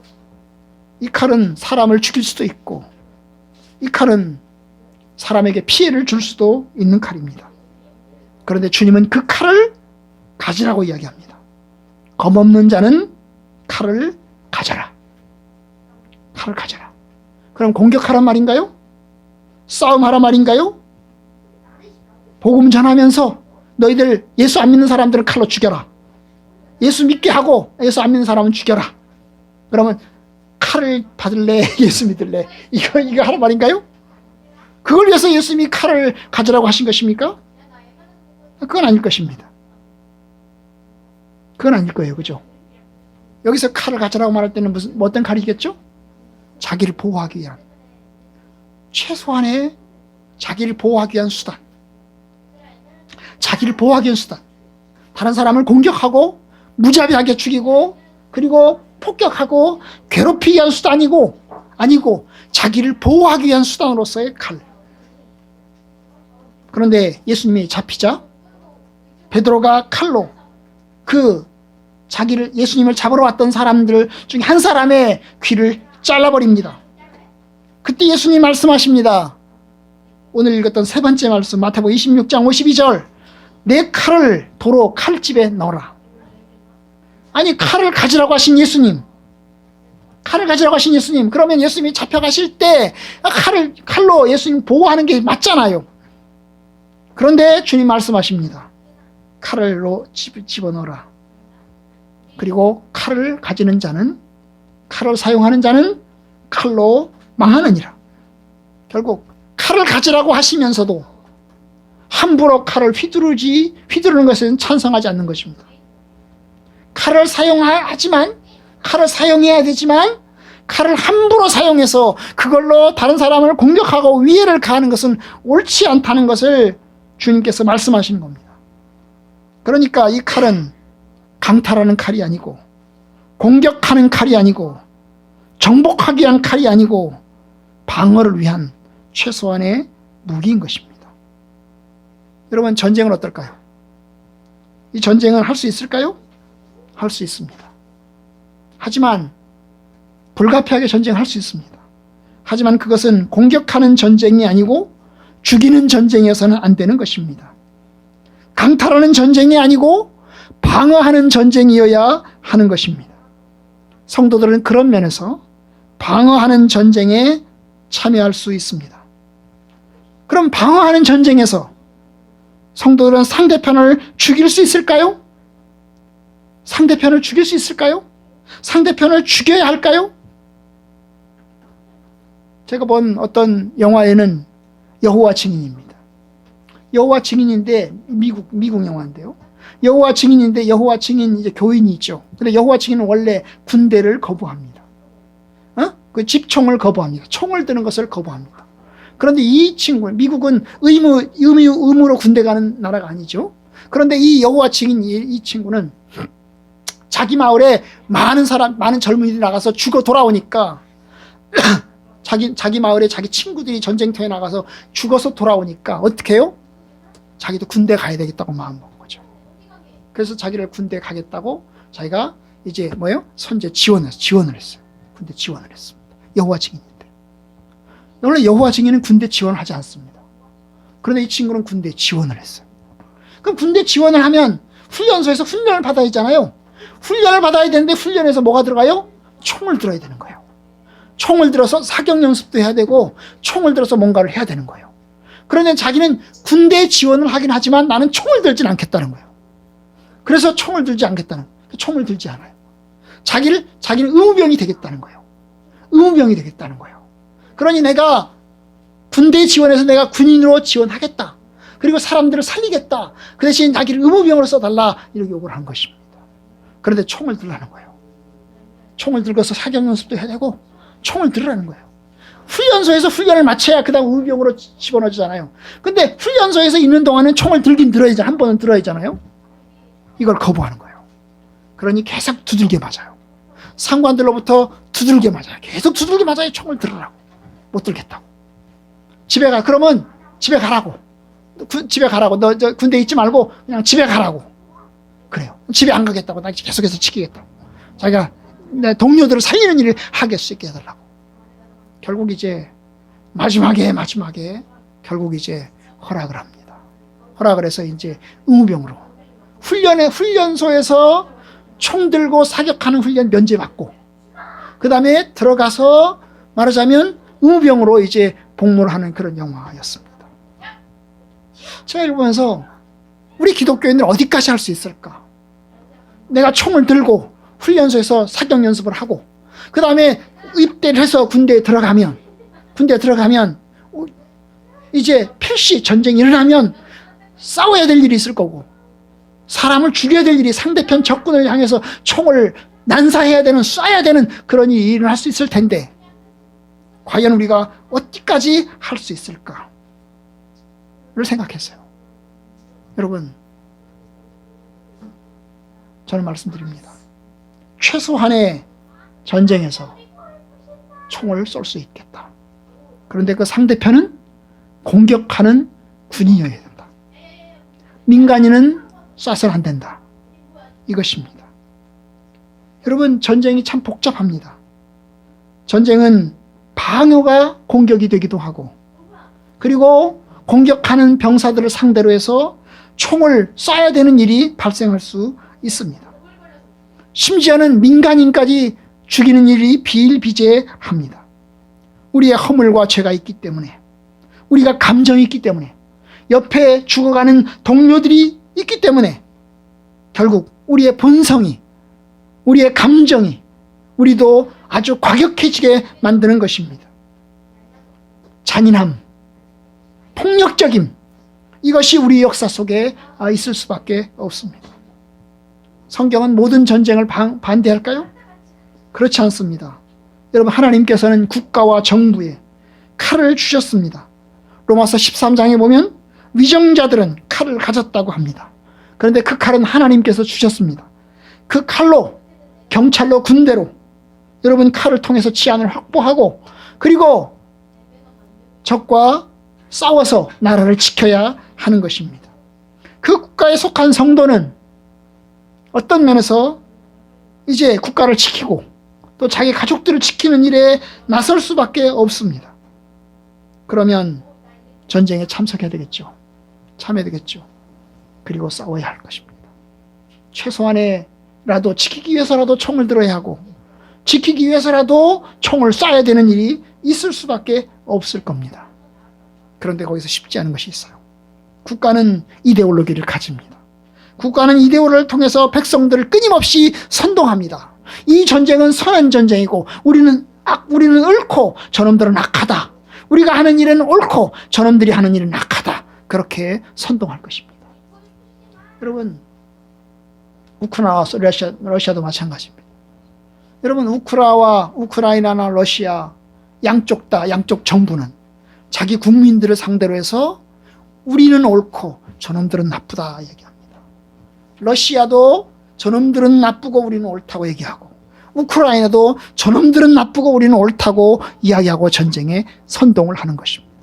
A: 이 칼은 사람을 죽일 수도 있고, 이 칼은 사람에게 피해를 줄 수도 있는 칼입니다. 그런데 주님은 그 칼을 가지라고 이야기합니다. 검 없는 자는 칼을 가져라. 칼을 가져라. 그럼 공격하란 말인가요? 싸움하란 말인가요? 복음 전하면서 너희들 예수 안 믿는 사람들은 칼로 죽여라. 예수 믿게 하고 예수 안 믿는 사람은 죽여라. 그러면 칼을 받을래? 예수 믿을래? 이거 하란 말인가요? 그걸 위해서 예수님이 칼을 가져라고 하신 것입니까? 그건 아닐 것입니다. 그건 아닐 거예요. 그죠? 여기서 칼을 가져라고 말할 때는 어떤 칼이겠죠? 자기를 보호하기 위한, 최소한의 자기를 보호하기 위한 수단. 자기를 보호하기 위한 수단. 다른 사람을 공격하고 무자비하게 죽이고 그리고 폭격하고 괴롭히기 위한 수단이고 아니고 자기를 보호하기 위한 수단으로서의 칼. 그런데 예수님이 잡히자 베드로가 칼로 예수님을 잡으러 왔던 사람들 중에 한 사람의 귀를 잘라버립니다. 그때 예수님 말씀하십니다. 오늘 읽었던 세 번째 말씀, 마태복음 26장 52절. 내 칼을 도로 칼집에 넣어라. 아니, 칼을 가지라고 하신 예수님. 칼을 가지라고 하신 예수님. 그러면 예수님이 잡혀가실 때 칼로 예수님 보호하는 게 맞잖아요. 그런데 주님 말씀하십니다. 칼을로 집어넣어라. 그리고 칼을 가지는 자는, 칼을 사용하는 자는 칼로 망하느니라. 결국 칼을 가지라고 하시면서도 함부로 칼을 휘두르는 것은 찬성하지 않는 것입니다. 칼을 칼을 사용해야 되지만 칼을 함부로 사용해서 그걸로 다른 사람을 공격하고 위해를 가하는 것은 옳지 않다는 것을 주님께서 말씀하시는 겁니다. 그러니까 이 칼은 강탈하는 칼이 아니고, 공격하는 칼이 아니고, 정복하기 위한 칼이 아니고, 방어를 위한 최소한의 무기인 것입니다. 여러분, 전쟁은 어떨까요? 이 전쟁은 할 수 있을까요? 할 수 있습니다. 하지만 불가피하게 전쟁할 수 있습니다. 하지만 그것은 공격하는 전쟁이 아니고 죽이는 전쟁이어서는 안 되는 것입니다. 강탈하는 전쟁이 아니고 방어하는 전쟁이어야 하는 것입니다. 성도들은 그런 면에서 방어하는 전쟁에 참여할 수 있습니다. 그럼 방어하는 전쟁에서 성도들은 상대편을 죽일 수 있을까요? 상대편을 죽일 수 있을까요? 상대편을 죽여야 할까요? 제가 본 어떤 영화에는 여호와 증인입니다. 여호와 증인인데 미국 영화인데요. 여호와 증인인데 여호와 증인 이제 교인이 있죠. 근데 여호와 증인은 원래 군대를 거부합니다. 그 집총을 거부합니다. 총을 드는 것을 거부합니다. 그런데 이 친구, 미국은 의무로 군대 가는 나라가 아니죠. 그런데 이 여호와 증인 이 친구는 자기 마을에 많은 젊은이들이 나가서 죽어 돌아오니까 자기 마을에 자기 친구들이 전쟁터에 나가서 죽어서 돌아오니까 어떻게 해요? 자기도 군대 가야 되겠다고 마음먹은 거죠. 그래서 자기를 군대 가겠다고 자기가 이제 선제 지원을 했어요. 군대 지원을 했습니다. 여호와 증인인데. 원래 여호와 증인은 군대 지원을 하지 않습니다. 그런데 이 친구는 군대 지원을 했어요. 그럼 군대 지원을 하면 훈련소에서 훈련을 받아야 하잖아요. 훈련을 받아야 되는데 훈련에서 뭐가 들어가요? 총을 들어야 되는 거예요. 총을 들어서 사격 연습도 해야 되고 총을 들어서 뭔가를 해야 되는 거예요. 그런데 자기는 군대 지원을 하긴 하지만 나는 총을 들진 않겠다는 거예요. 그래서 총을 들지 않겠다는 거예요. 총을 들지 않아요. 자기는 의무병이 되겠다는 거예요. 의무병이 되겠다는 거예요. 그러니 내가 군대 지원해서 내가 군인으로 지원하겠다. 그리고 사람들을 살리겠다. 그 대신 자기를 의무병으로 써달라. 이렇게 요구를 한 것입니다. 그런데 총을 들라는 거예요. 총을 들고서 사격 연습도 해야 되고 총을 들으라는 거예요. 훈련소에서 훈련을 마쳐야 그 다음 의무병으로 집어넣어주잖아요. 근데 훈련소에서 있는 동안은 총을 들긴 들어야지, 한 번은 들어야잖아요. 이걸 거부하는 거예요. 그러니 계속 두들겨 맞아요. 상관들로부터 두들겨 맞아요. 계속 두들겨 맞아요. 총을 들으라고. 못 들겠다고. 집에 가. 그러면 집에 가라고. 집에 가라고. 너 군대 있지 말고 그냥 집에 가라고. 그래요. 집에 안 가겠다고. 나 계속해서 지키겠다고. 자기가 내 동료들을 살리는 일을 하게 할 수 있게 해달라고. 결국 이제 마지막에 결국 이제 허락을 합니다. 허락을 해서 이제 의무병으로 훈련소에서 총 들고 사격하는 훈련 면제받고 그 다음에 들어가서 말하자면 의무병으로 이제 복무를 하는 그런 영화였습니다. 제가 읽으면서 우리 기독교인들 어디까지 할 수 있을까? 내가 총을 들고 훈련소에서 사격 연습을 하고 그 다음에 입대를 해서 군대에 들어가면 이제 필시 전쟁이 일어나면 싸워야 될 일이 있을 거고 사람을 죽여야 될 일이 상대편 적군을 향해서 총을 난사해야 되는 쏴야 되는 그런 일을 할 수 있을 텐데 과연 우리가 어디까지 할 수 있을까를 생각했어요. 여러분, 저는 말씀드립니다. 최소한의 전쟁에서 총을 쏠 수 있겠다. 그런데 그 상대편은 공격하는 군인이어야 된다. 민간인은 쏴서는 안 된다. 이것입니다. 여러분, 전쟁이 참 복잡합니다. 전쟁은 방어가 공격이 되기도 하고 그리고 공격하는 병사들을 상대로 해서 총을 쏴야 되는 일이 발생할 수 있습니다. 심지어는 민간인까지 죽이는 일이 비일비재합니다. 우리의 허물과 죄가 있기 때문에 우리가 감정이 있기 때문에 옆에 죽어가는 동료들이 있기 때문에 결국 우리의 본성이 우리의 감정이 우리도 아주 과격해지게 만드는 것입니다. 잔인함, 폭력적임 이것이 우리 역사 속에 있을 수밖에 없습니다. 성경은 모든 전쟁을 반대할까요? 그렇지 않습니다. 여러분, 하나님께서는 국가와 정부에 칼을 주셨습니다. 로마서 13장에 보면 위정자들은 칼을 가졌다고 합니다. 그런데 그 칼은 하나님께서 주셨습니다. 그 칼로 경찰로 군대로 여러분 칼을 통해서 치안을 확보하고 그리고 적과 싸워서 나라를 지켜야 하는 것입니다. 그 국가에 속한 성도는 어떤 면에서 이제 국가를 지키고 또 자기 가족들을 지키는 일에 나설 수밖에 없습니다. 그러면 전쟁에 참석해야 되겠죠. 참여해야 되겠죠. 그리고 싸워야 할 것입니다. 최소한에라도 지키기 위해서라도 총을 들어야 하고 지키기 위해서라도 총을 쏴야 되는 일이 있을 수밖에 없을 겁니다. 그런데 거기서 쉽지 않은 것이 있어요. 국가는 이데올로기를 가집니다. 국가는 이데올로기를 통해서 백성들을 끊임없이 선동합니다. 이 전쟁은 선한 전쟁이고 우리는 옳고 저놈들은 악하다. 우리가 하는 일은 옳고 저놈들이 하는 일은 악하다. 그렇게 선동할 것입니다. 여러분, 우크라이나와 러시아도 마찬가지입니다. 여러분, 우크라이나나 러시아 양쪽 정부는 자기 국민들을 상대로 해서 우리는 옳고 저놈들은 나쁘다 얘기합니다. 러시아도 저놈들은 나쁘고 우리는 옳다고 얘기하고 우크라이나도 저놈들은 나쁘고 우리는 옳다고 이야기하고 전쟁에 선동을 하는 것입니다.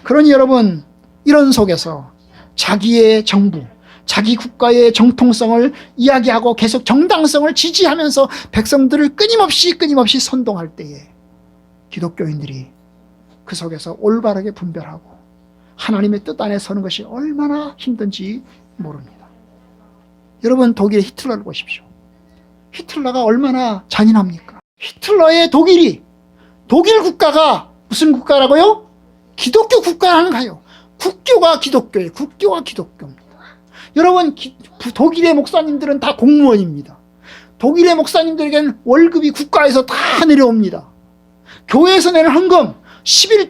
A: 그러니 여러분, 이런 속에서 자기의 정부, 자기 국가의 정통성을 이야기하고 계속 정당성을 지지하면서 백성들을 끊임없이 선동할 때에 기독교인들이 그 속에서 올바르게 분별하고 하나님의 뜻 안에 서는 것이 얼마나 힘든지 모릅니다. 여러분, 독일의 히틀러를 보십시오. 히틀러가 얼마나 잔인합니까? 히틀러의 독일 국가가 무슨 국가라고요? 기독교 국가라는가요? 국교가 기독교예요. 국교가 기독교입니다. 여러분, 독일의 목사님들은 다 공무원입니다. 독일의 목사님들에게는 월급이 국가에서 다 내려옵니다. 교회에서 내는 헌금,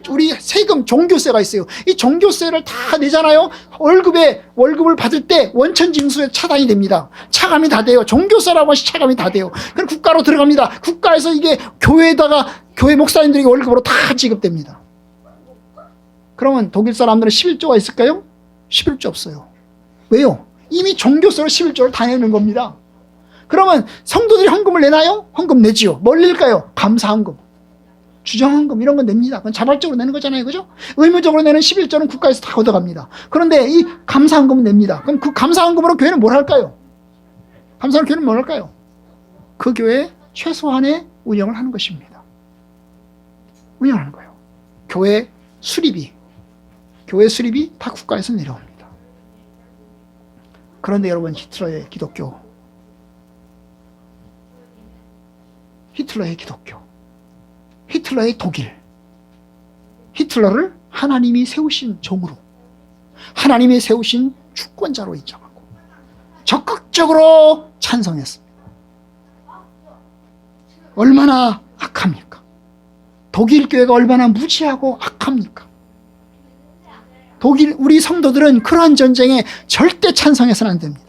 A: 우리 세금, 종교세가 있어요. 이 종교세를 다 내잖아요. 월급을 받을 때 원천징수에 차단이 됩니다. 차감이 다 돼요. 종교세라고 해서 차감이 다 돼요. 그럼 국가로 들어갑니다. 국가에서 이게 교회 목사님들에게 월급으로 다 지급됩니다. 그러면 독일 사람들은 11조가 있을까요? 11조 없어요. 왜요? 이미 종교세로 11조를 다 내는 겁니다. 그러면 성도들이 헌금을 내나요? 헌금 내지요. 뭘 낼까요? 감사헌금, 주정헌금 이런 건 냅니다. 그건 자발적으로 내는 거잖아요. 그죠? 의무적으로 내는 11조는 국가에서 다 걷어갑니다. 그런데 이 감사헌금은 냅니다. 그럼 그 감사헌금으로 교회는 뭘 할까요? 감사헌금 교회는 뭘 할까요? 그 교회 최소한의 운영을 하는 것입니다. 운영하는 거예요. 교회 수리비 다 국가에서 내려옵니다. 그런데 여러분, 히틀러의 기독교, 히틀러의 독일, 히틀러를 하나님이 세우신 종으로, 하나님이 세우신 주권자로 인정하고 적극적으로 찬성했습니다. 얼마나 악합니까? 독일 교회가 얼마나 무지하고 악합니까? 우리 성도들은 그러한 전쟁에 절대 찬성해서는 안 됩니다.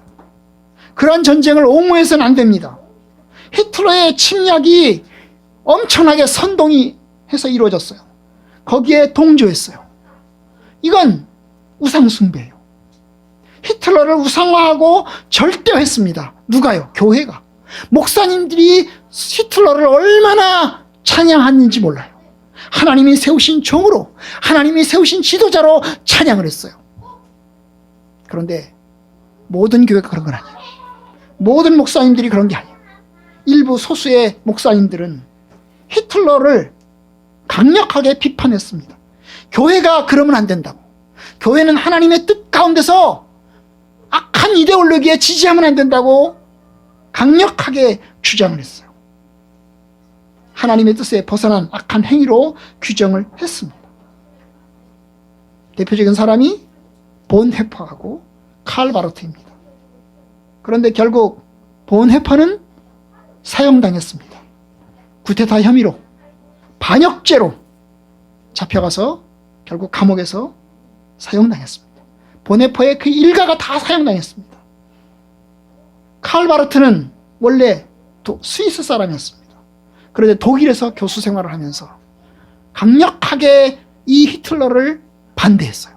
A: 그러한 전쟁을 옹호해서는 안 됩니다. 히틀러의 침략이 엄청나게 선동이 해서 이루어졌어요. 거기에 동조했어요. 이건 우상숭배예요. 히틀러를 우상화하고 절대화했습니다. 누가요? 교회가. 목사님들이 히틀러를 얼마나 찬양했는지 몰라요. 하나님이 세우신 종으로, 하나님이 세우신 지도자로 찬양을 했어요. 그런데 모든 교회가 그런 건 아니에요. 모든 목사님들이 그런 게 아니에요. 일부 소수의 목사님들은 히틀러를 강력하게 비판했습니다. 교회가 그러면 안 된다고. 교회는 하나님의 뜻 가운데서 악한 이데올로기에 지지하면 안 된다고 강력하게 주장을 했어요. 하나님의 뜻에 벗어난 악한 행위로 규정을 했습니다. 대표적인 사람이 본헤퍼하고 칼바르트입니다. 그런데 결국 본헤퍼는 사형당했습니다. 구테타 혐의로, 반역죄로 잡혀가서 결국 감옥에서 사형당했습니다. 본헤퍼의 그 일가가 다 사형당했습니다. 칼바르트는 원래 스위스 사람이었습니다. 그런데 독일에서 교수 생활을 하면서 강력하게 이 히틀러를 반대했어요.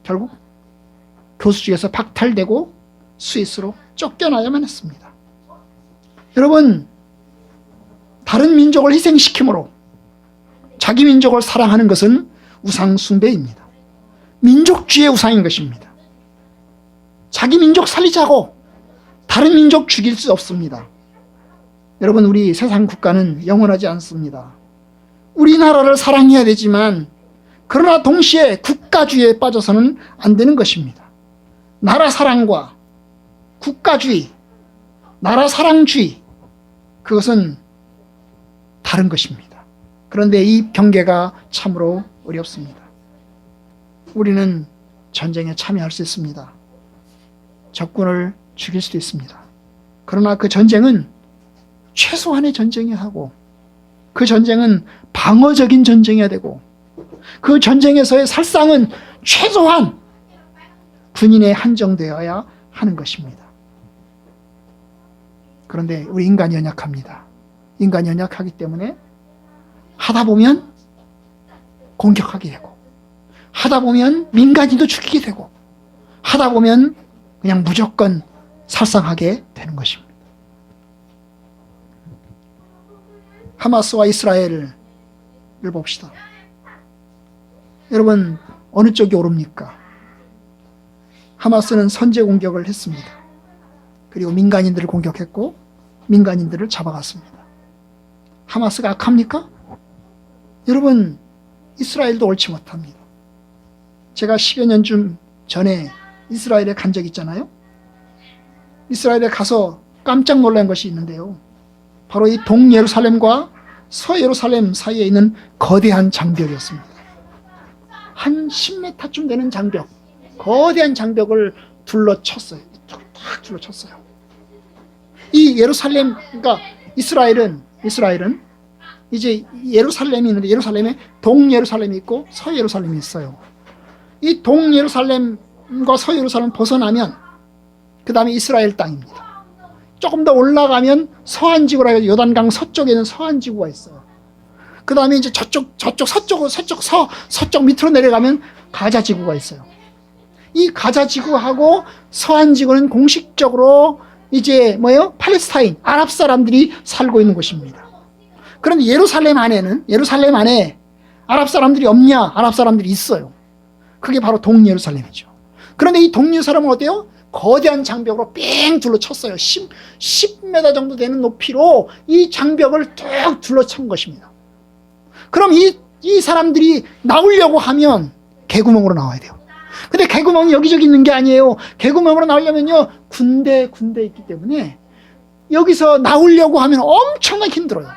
A: 결국 교수직에서 박탈되고 스위스로 쫓겨나야만 했습니다. 여러분, 다른 민족을 희생시킴으로 자기 민족을 사랑하는 것은 우상숭배입니다. 민족주의 우상인 것입니다. 자기 민족 살리자고 다른 민족 죽일 수 없습니다. 여러분, 우리 세상 국가는 영원하지 않습니다. 우리나라를 사랑해야 되지만 그러나 동시에 국가주의에 빠져서는 안 되는 것입니다. 나라 사랑과 국가주의, 나라 사랑주의, 그것은 다른 것입니다. 그런데 이 경계가 참으로 어렵습니다. 우리는 전쟁에 참여할 수 있습니다. 적군을 죽일 수도 있습니다. 그러나 그 전쟁은 최소한의 전쟁이어야 하고, 그 전쟁은 방어적인 전쟁이어야 되고, 그 전쟁에서의 살상은 최소한 군인에 한정되어야 하는 것입니다. 그런데 우리 인간이 연약합니다. 인간이 연약하기 때문에 하다 보면 공격하게 되고, 하다 보면 민간인도 죽이게 되고, 하다 보면 그냥 무조건 살상하게 되는 것입니다. 하마스와 이스라엘을 봅시다. 여러분, 어느 쪽이 옳습니까? 하마스는 선제 공격을 했습니다. 그리고 민간인들을 공격했고 민간인들을 잡아갔습니다. 하마스가 악합니까? 여러분, 이스라엘도 옳지 못합니다. 제가 10여 년쯤 전에 이스라엘에 간 적 있잖아요. 이스라엘에 가서 깜짝 놀란 것이 있는데요. 바로 이 동예루살렘과 서예루살렘 사이에 있는 거대한 장벽이었습니다. 한 10m쯤 되는 장벽, 거대한 장벽을 둘러쳤어요. 탁 둘러쳤어요. 이 예루살렘, 그러니까 이스라엘은 이제 예루살렘이 있는데, 예루살렘에 동예루살렘이 있고 서예루살렘이 있어요. 이 동예루살렘과 서예루살렘을 벗어나면 그 다음에 이스라엘 땅입니다. 조금 더 올라가면 서안지구라 해서 요단강 서쪽에 있는 서안지구가 있어요. 그 다음에 이제 서쪽 밑으로 내려가면 가자지구가 있어요. 이 가자지구하고 서안지구는 공식적으로 이제 팔레스타인, 아랍 사람들이 살고 있는 곳입니다. 그런데 예루살렘 안에 아랍 사람들이 없냐? 아랍 사람들이 있어요. 그게 바로 동예루살렘이죠. 그런데 이 동예루살렘은 어때요? 거대한 장벽으로 뺑 둘러쳤어요. 10m 정도 되는 높이로 이 장벽을 쭉 둘러친 것입니다. 그럼 이 사람들이 나오려고 하면 개구멍으로 나와야 돼요. 근데 개구멍이 여기저기 있는 게 아니에요. 개구멍으로 나오려면요, 군대 있기 때문에 여기서 나오려고 하면 엄청나게 힘들어요.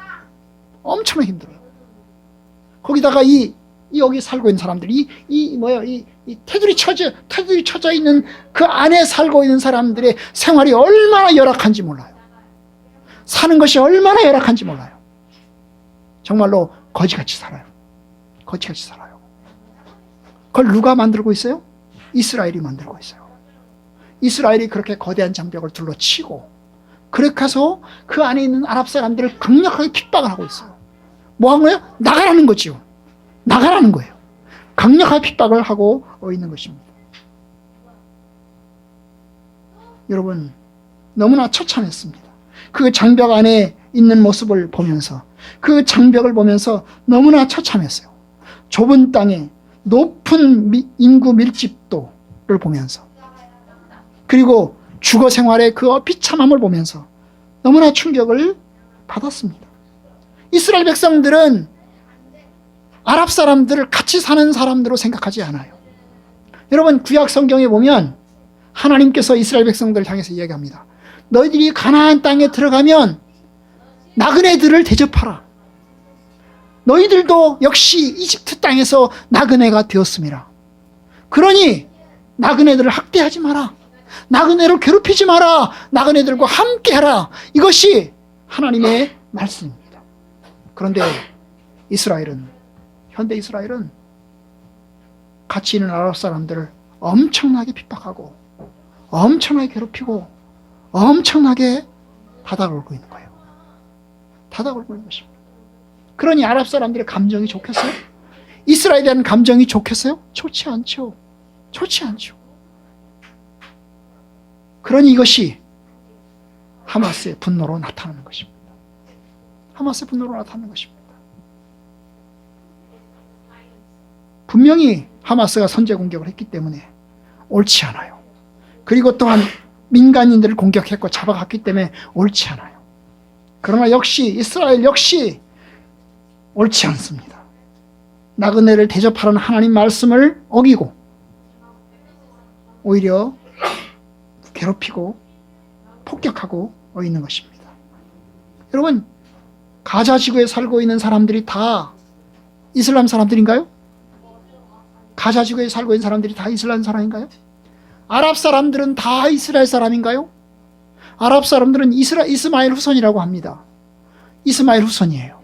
A: 엄청나게 힘들어요. 거기다가 여기 살고 있는 사람들이 이 테두리 쳐져 있는 그 안에 살고 있는 사람들의 생활이 얼마나 열악한지 몰라요. 사는 것이 얼마나 열악한지 몰라요. 정말로 거지같이 살아요. 거지같이 살아요. 그걸 누가 만들고 있어요? 이스라엘이 만들고 있어요. 이스라엘이 그렇게 거대한 장벽을 둘러치고, 그렇게 해서 그 안에 있는 아랍 사람들을 강력하게 핍박을 하고 있어요. 뭐 한 거예요? 나가라는 거죠. 나가라는 거예요. 강력하게 핍박을 하고 있는 것입니다. 여러분, 너무나 처참했습니다. 그 장벽 안에 있는 모습을 보면서, 그 장벽을 보면서 너무나 처참했어요. 좁은 땅에 높은 인구 밀집도를 보면서, 그리고 주거 생활의 그 비참함을 보면서 너무나 충격을 받았습니다. 이스라엘 백성들은 아랍 사람들을 같이 사는 사람들로 생각하지 않아요. 여러분, 구약 성경에 보면 하나님께서 이스라엘 백성들을 향해서 이야기합니다. 너희들이 가나안 땅에 들어가면 나그네들을 대접하라. 너희들도 역시 이집트 땅에서 나그네가 되었음이라. 그러니 나그네들을 학대하지 마라. 나그네를 괴롭히지 마라. 나그네들과 함께하라. 이것이 하나님의 말씀입니다. 그런데 현대 이스라엘은 같이 있는 아랍 사람들을 엄청나게 핍박하고 엄청나게 괴롭히고 엄청나게 닫아걸고 있는 거예요. 닫아걸고 있는 것입니다. 그러니 아랍 사람들의 감정이 좋겠어요? 이스라엘에 대한 감정이 좋겠어요? 좋지 않죠. 좋지 않죠. 그러니 이것이 하마스의 분노로 나타나는 것입니다. 하마스의 분노로 나타나는 것입니다. 분명히 하마스가 선제 공격을 했기 때문에 옳지 않아요. 그리고 또한 민간인들을 공격했고 잡아갔기 때문에 옳지 않아요. 그러나 역시 이스라엘 역시 옳지 않습니다. 나그네를 대접하는 하나님 말씀을 어기고 오히려 괴롭히고 폭격하고 있는 것입니다. 여러분, 가자 지구에 살고 있는 사람들이 다 이슬람 사람들인가요? 가자 지구에 살고 있는 사람들이 다 이슬람 사람인가요? 아랍 사람들은 다 이스라엘 사람인가요? 아랍 사람들은 이스마엘 후손이라고 합니다. 이스마엘 후손이에요.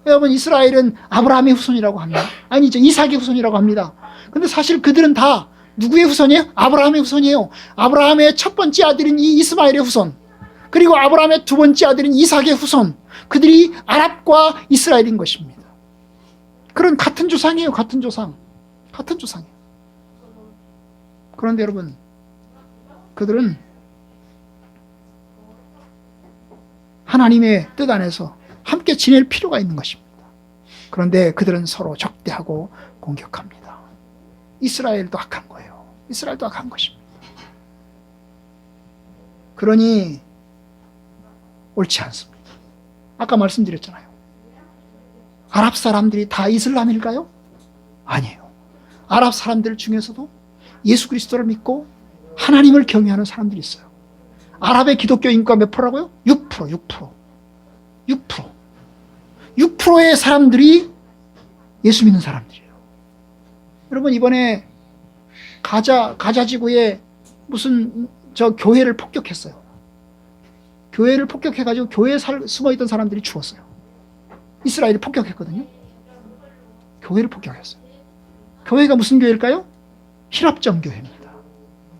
A: 여러분, 이스라엘은 아브라함의 후손이라고 합니다. 아니죠, 이삭의 후손이라고 합니다. 근데 사실 그들은 다 누구의 후손이에요? 아브라함의 후손이에요. 아브라함의 첫 번째 아들인 이 이스마엘의 후손, 그리고 아브라함의 두 번째 아들인 이삭의 후손, 그들이 아랍과 이스라엘인 것입니다. 그런 같은 조상이에요. 같은 조상. 같은 조상이에요. 그런데 여러분, 그들은 하나님의 뜻 안에서 함께 지낼 필요가 있는 것입니다. 그런데 그들은 서로 적대하고 공격합니다. 이스라엘도 악한 거예요. 이스라엘도 악한 것입니다. 그러니 옳지 않습니다. 아까 말씀드렸잖아요. 아랍 사람들이 다 이슬람일까요? 아니에요. 아랍 사람들 중에서도 예수 그리스도를 믿고 하나님을 경외하는 사람들이 있어요. 아랍의 기독교 인구가 몇 프로라고요? 6%. 6%의 사람들이 예수 믿는 사람들이에요. 여러분, 이번에 가자 지구에 무슨 교회를 폭격했어요. 교회를 폭격해가지고 교회에 숨어있던 사람들이 죽었어요. 이스라엘이 폭격했거든요. 교회를 폭격했어요. 교회가 무슨 교회일까요? 히랍정 교회입니다.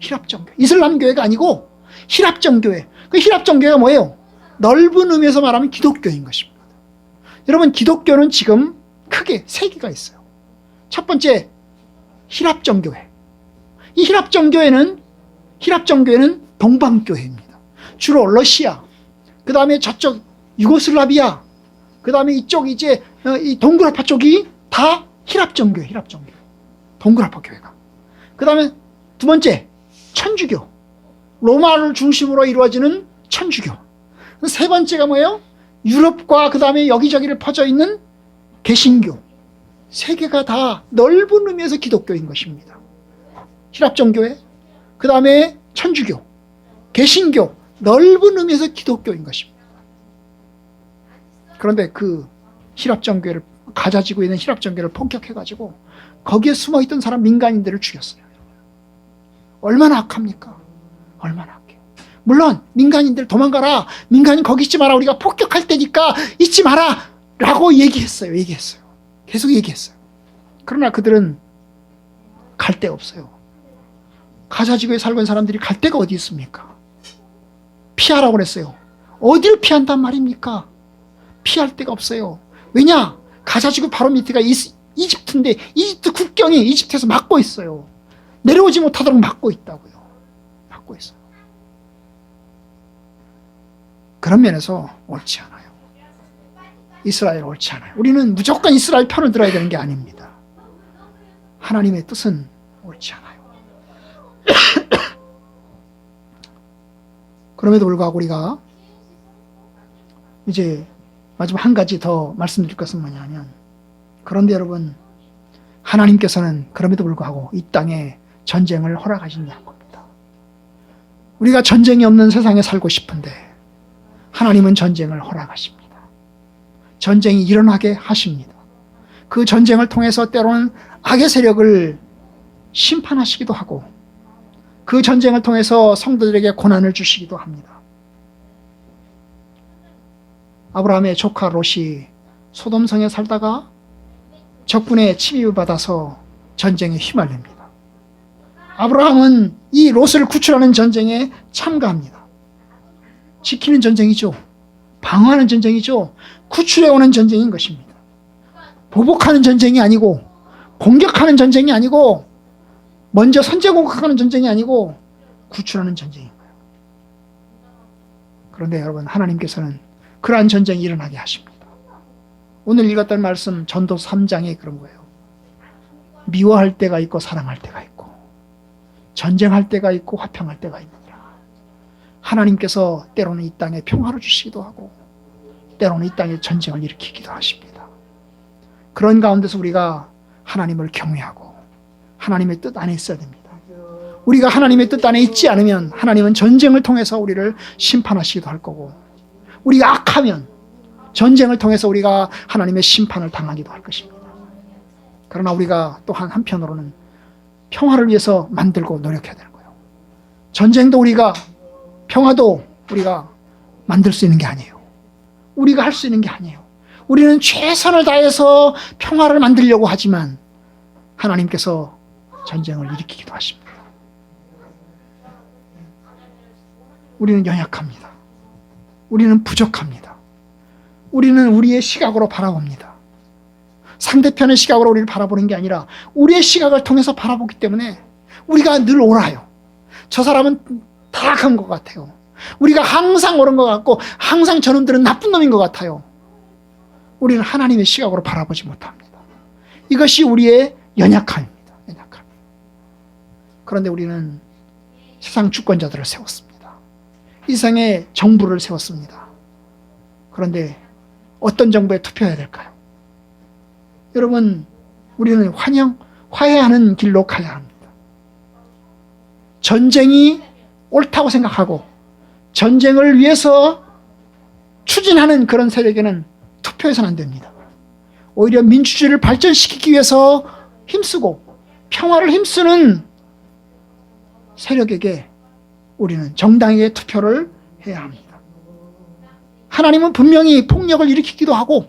A: 히랍정 교회. 이슬람 교회가 아니고 히랍정 교회. 그 히랍정 교회가 뭐예요? 넓은 의미에서 말하면 기독교인 것입니다. 여러분, 기독교는 지금 크게 세 개가 있어요. 첫 번째, 히랍정 교회. 이 히랍정 교회는 동방교회입니다. 주로 러시아, 그 다음에 저쪽 유고슬라비아, 그 다음에 이쪽 이제 이 동그라파 쪽이 다 히랍정 교회. 동그라파 교회가. 그 다음에 두 번째, 천주교. 로마를 중심으로 이루어지는 천주교. 세 번째가 뭐예요? 유럽과 그 다음에 여기저기를 퍼져 있는 개신교. 세 개가 다 넓은 의미에서 기독교인 것입니다. 히랍정교회, 그 다음에 천주교, 개신교, 넓은 의미에서 기독교인 것입니다. 그런데 그 히랍정교회를, 가자지구에 있는 히랍정교회를 폭격해가지고 거기에 숨어있던 사람 민간인들을 죽였어요. 얼마나 악합니까? 얼마나 악해요. 물론 민간인들 도망가라, 민간인 거기 있지 마라, 우리가 폭격할 때니까 있지 마라 라고 얘기했어요. 계속 얘기했어요. 그러나 그들은 갈 데가 없어요. 가자지구에 살고 있는 사람들이 갈 데가 어디 있습니까? 피하라고 그랬어요. 어디를 피한단 말입니까? 피할 데가 없어요. 왜냐? 가자지구 바로 밑에가 이집트인데 이집트 국경이 이집트에서 막고 있어요. 내려오지 못하도록 막고 있다고요. 막고 있어요. 그런 면에서 옳지 않아요. 이스라엘 옳지 않아요. 우리는 무조건 이스라엘 편을 들어야 되는 게 아닙니다. 하나님의 뜻은 옳지 않아요. 그럼에도 불구하고 우리가 이제 마지막 한 가지 더 말씀드릴 것은 뭐냐면, 그런데 여러분, 하나님께서는 그럼에도 불구하고 이 땅에 전쟁을 허락하시는 겁니다. 우리가 전쟁이 없는 세상에 살고 싶은데 하나님은 전쟁을 허락하십니다. 전쟁이 일어나게 하십니다. 그 전쟁을 통해서 때로는 악의 세력을 심판하시기도 하고, 그 전쟁을 통해서 성도들에게 고난을 주시기도 합니다. 아브라함의 조카 롯이 소돔성에 살다가 적군의 침입을 받아서 전쟁에 휘말립니다. 아브라함은 이 롯을 구출하는 전쟁에 참가합니다. 지키는 전쟁이죠. 방어하는 전쟁이죠. 구출해오는 전쟁인 것입니다. 보복하는 전쟁이 아니고, 공격하는 전쟁이 아니고, 먼저 선제 공격하는 전쟁이 아니고 구출하는 전쟁인 거예요. 그런데 여러분, 하나님께서는 그러한 전쟁이 일어나게 하십니다. 오늘 읽었던 말씀 전도 3장에 그런 거예요. 미워할 때가 있고 사랑할 때가 있고 전쟁할 때가 있고 화평할 때가 있느니라. 하나님께서 때로는 이 땅에 평화를 주시기도 하고 때로는 이 땅에 전쟁을 일으키기도 하십니다. 그런 가운데서 우리가 하나님을 경외하고 하나님의 뜻 안에 있어야 됩니다. 우리가 하나님의 뜻 안에 있지 않으면 하나님은 전쟁을 통해서 우리를 심판하시기도 할 거고, 우리가 악하면 전쟁을 통해서 우리가 하나님의 심판을 당하기도 할 것입니다. 그러나 우리가 또한 한편으로는 평화를 위해서 만들고 노력해야 되는 거예요. 전쟁도 우리가, 평화도 우리가 만들 수 있는 게 아니에요. 우리가 할 수 있는 게 아니에요. 우리는 최선을 다해서 평화를 만들려고 하지만 하나님께서 전쟁을 일으키기도 하십니다. 우리는 연약합니다. 우리는 부족합니다. 우리는 우리의 시각으로 바라봅니다. 상대편의 시각으로 우리를 바라보는 게 아니라 우리의 시각을 통해서 바라보기 때문에 우리가 늘 옳아요. 저 사람은 타락한 것 같아요. 우리가 항상 옳은 것 같고 항상 저놈들은 나쁜 놈인 것 같아요. 우리는 하나님의 시각으로 바라보지 못합니다. 이것이 우리의 연약함입니다. 연약함. 그런데 우리는 세상 주권자들을 세웠습니다. 이 세상에 정부를 세웠습니다. 그런데 어떤 정부에 투표해야 될까요? 여러분, 우리는 화해하는 길로 가야 합니다. 전쟁이 옳다고 생각하고 전쟁을 위해서 추진하는 그런 세력에는 투표해서는 안 됩니다. 오히려 민주주의를 발전시키기 위해서 힘쓰고 평화를 힘쓰는 세력에게 우리는 정당에게 투표를 해야 합니다. 하나님은 분명히 폭력을 일으키기도 하고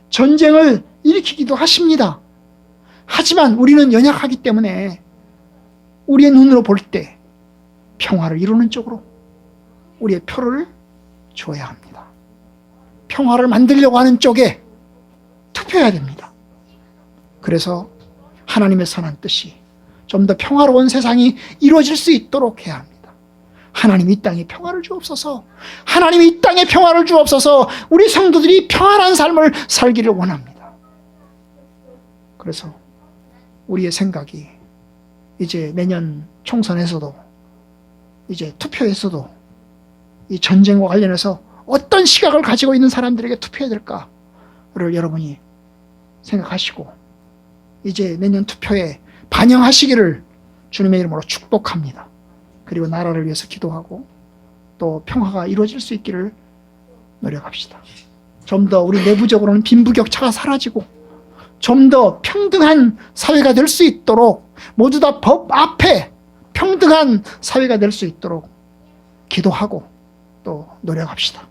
A: 전쟁을 일으키기도 하십니다. 하지만 우리는 연약하기 때문에 우리의 눈으로 볼 때 평화를 이루는 쪽으로 우리의 표를 줘야 합니다. 평화를 만들려고 하는 쪽에 투표해야 됩니다. 그래서 하나님의 선한 뜻이 좀 더 평화로운 세상이 이루어질 수 있도록 해야 합니다. 하나님 이 땅에 평화를 주옵소서. 하나님 이 땅에 평화를 주옵소서. 우리 성도들이 평안한 삶을 살기를 원합니다. 그래서 우리의 생각이 이제 내년 총선에서도 이제 투표에서도 이 전쟁과 관련해서 어떤 시각을 가지고 있는 사람들에게 투표해야 될까를 여러분이 생각하시고 이제 내년 투표에 반영하시기를 주님의 이름으로 축복합니다. 그리고 나라를 위해서 기도하고 또 평화가 이루어질 수 있기를 노력합시다. 좀 더 우리 내부적으로는 빈부격차가 사라지고 좀 더 평등한 사회가 될 수 있도록 모두 다 법 앞에 평등한 사회가 될 수 있도록 기도하고 또 노력합시다.